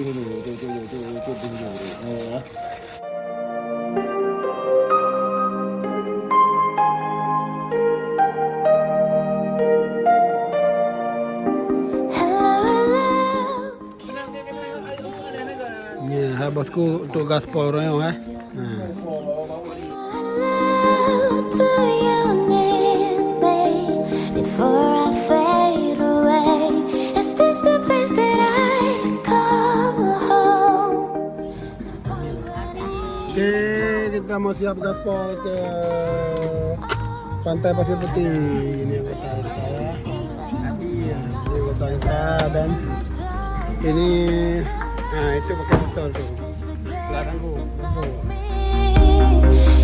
dulu. Itu dulu. Ya, bosku untuk gaspol royong Oke, kita mau siap gaspol ke Pantai Pasir Putih. Ini anggota kita ya. Ini anggota kita dan ini, nah itu pakai motor tuh. Belakangku.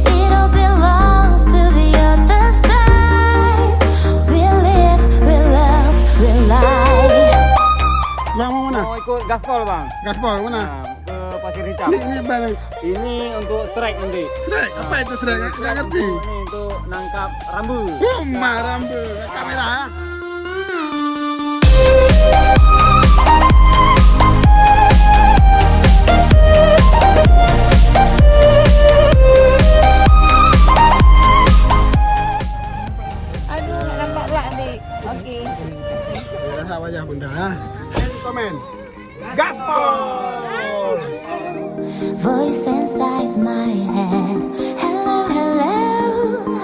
It all belongs to the other side. We live, we love, we lie. Bang mau mana? Mau ikut gaspol bang. Gaspol mana? Nah, ke Pasir Hitam. Ini bang. Ini untuk strike nanti. Strike? Apa itu strike? Gak ngerti. Ini untuk nangkap rambu. Rambu. Kamera. Aduh, nak nampak pula adik. Okey. Ya, wajah bunda. Komen. Gaspol. Voice inside my head. Hello, hello.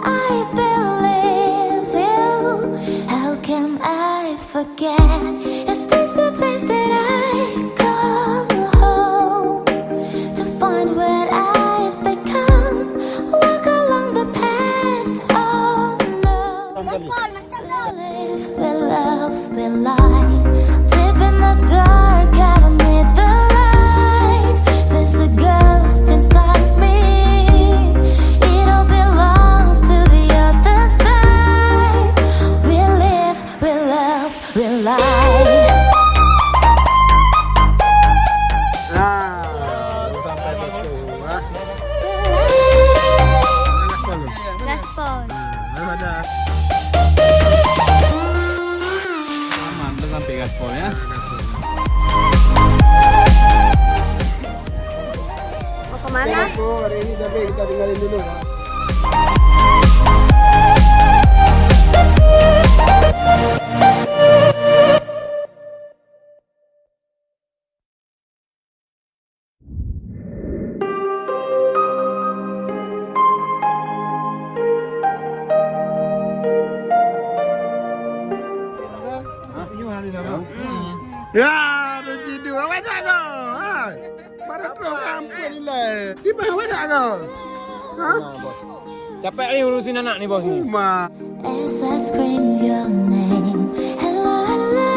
I believe you. How can I forget? Is this the place that I come home to find what I've become? Walk along the path. Oh no. We love, we lie. Deep in the dark, I don't need the light. There's a ghost inside me. It all belongs to the other side. We live, we love, we lie. Nah, sampai bosku. Gaspol. Ada. Mantap sampai gaspol ya. Mau kemana? Hari ini tapi kita tinggalin dulu. Ya, rezeki dua banyak kau. Baru terus kampung nilai. Di bawah banyak kau. Hah? Capek ni urusin anak ni bos ni. Rumah. As I scream your name, hello, hello,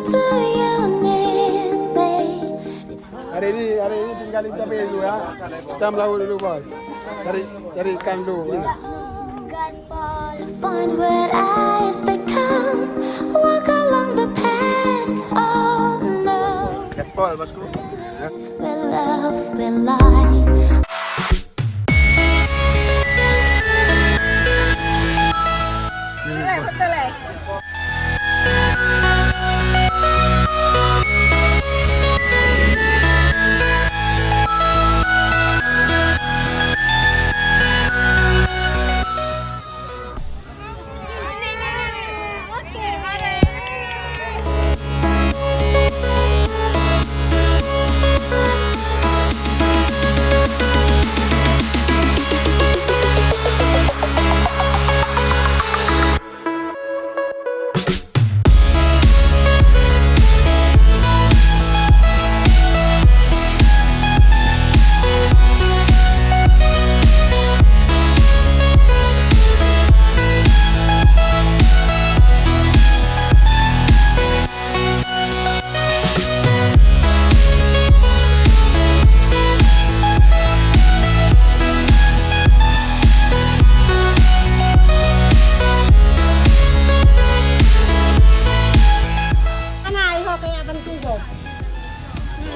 do you need me? Hari ini tinggalin cabai dulu ya. Kita melaut dulu bos. Cari ikan dulu. Ya. To find what I've become, walk along the path. Oh no. Gaspol bosku. We love, we lie.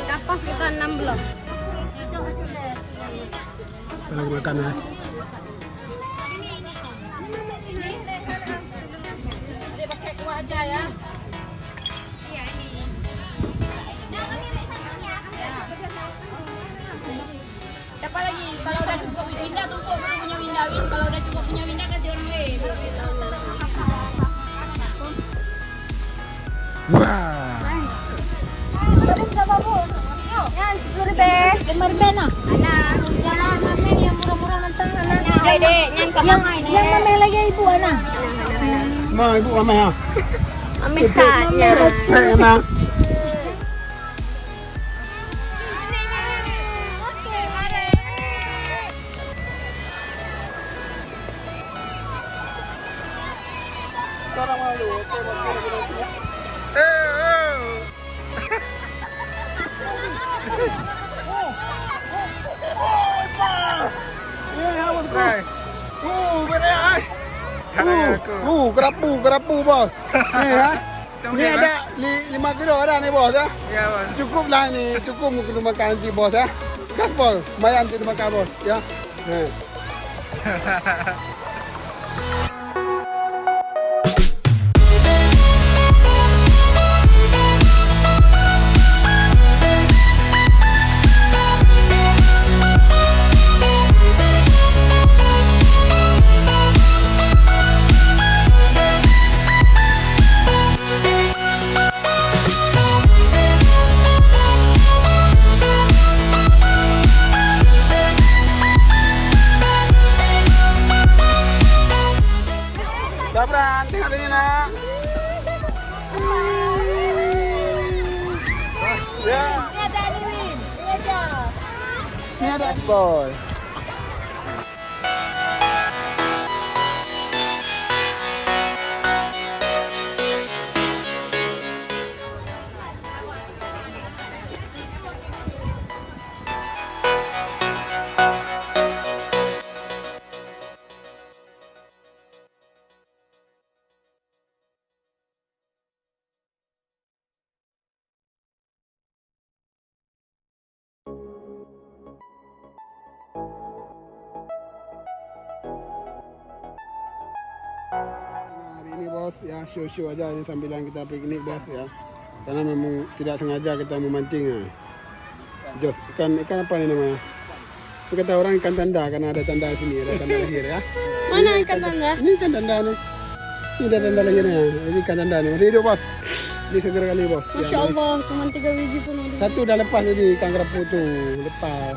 Kapas kita 6 blok. Kita lagi makan ya. Dia pakai kuah aja ya. Iya ini. Winda tumpuk baru punya winda. Kalau udah cukup punya winda kasih orang lain. Wah. Ya, 10 ribu. 5 ribu nah. Anak, jangan mamen yang murah-murah mentang anak. Dek, nyan kamai ni. Yang mamen lagi ibu anak. Ma, ibu mama ya. Amin taknya. Saya nak. Kerapu bos. Ni ha. Ni ada 5 kilo ada ni bos ya. Ya bos. Cukup lah ni, cukup untuk makan nanti bos ya. Gaspol, bayar untuk makan bos ya. Sabran, tengok sini nak. Ya. Ni ada Aliwin. Ni aja. Ni ada boy. Hari ini bos ya show-show aja ini sambilan kita piknik bos ya. Karena memang tidak sengaja kita memancing ya. Jos ikan apa ini namanya? Itu kata orang ikan tanda karena ada tanda di sini, ada tanda lahir ya. Mana ikan tanda? Ini ikan tanda nih. Ini ada tanda lahirnya. Ini ikan tanda nih. Masih hidup bos. Ini seger kali bos. Masya Allah, cuma 3 biji pun ada. Satu udah lepas jadi ikan kerapu tuh lepas.